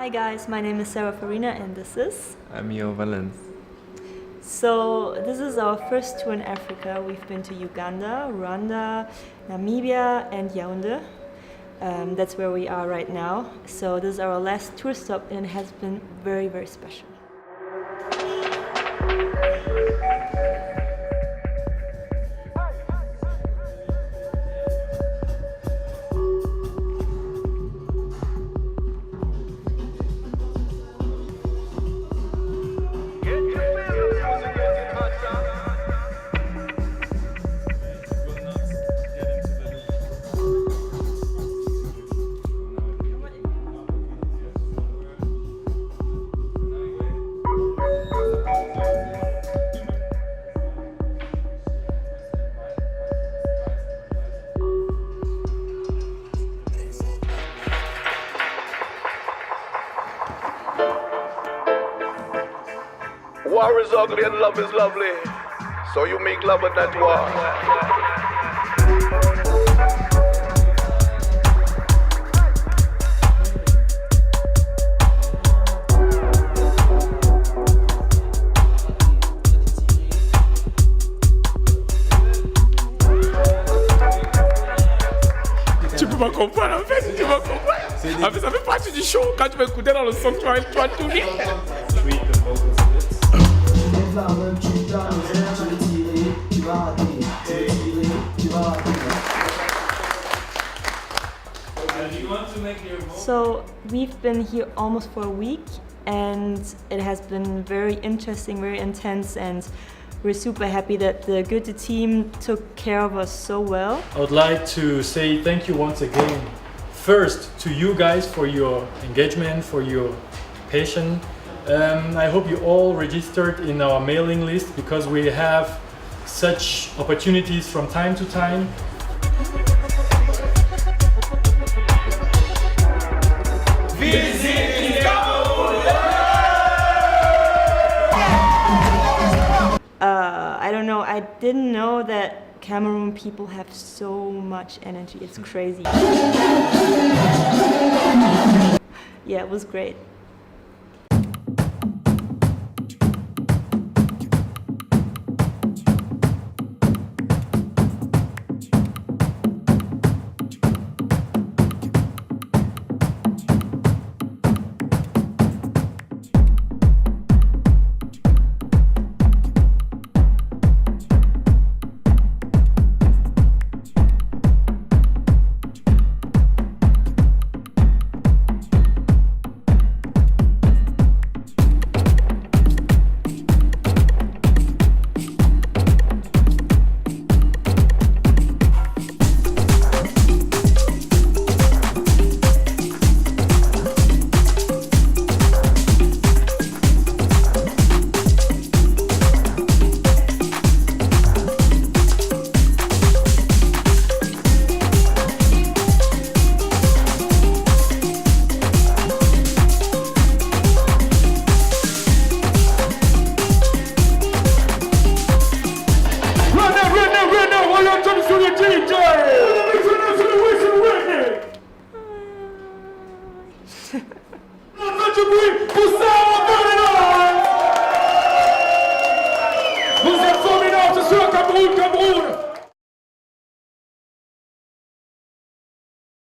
Hi guys, my name is Farina and this is... I'm Lenz. So this is our first tour in Africa. We've been to Uganda, Rwanda, Namibia and Yaounde. That's where we are right now. So this is our last tour stop and it has been very, very special. War is ugly and love is lovely, so you make love at that war. Tu peux pas comprendre en fait, tu vas comprendre. En fait, ça fait partie du show. Quand tu vas écouter dans le son, tu vas tout rire. So we've been here almost for a week and it has been very interesting, very intense, and we're super happy that the Goethe team took care of us so well. I would like to say thank you once again, first to you guys for your engagement, for your patience. I hope you all registered in our mailing list because we have such opportunities from time to time. I don't know, I didn't know that Cameroon people have so much energy, it's crazy. Yeah, it was great. Vous êtes formidable, ce soir Cameroun, Cameroun.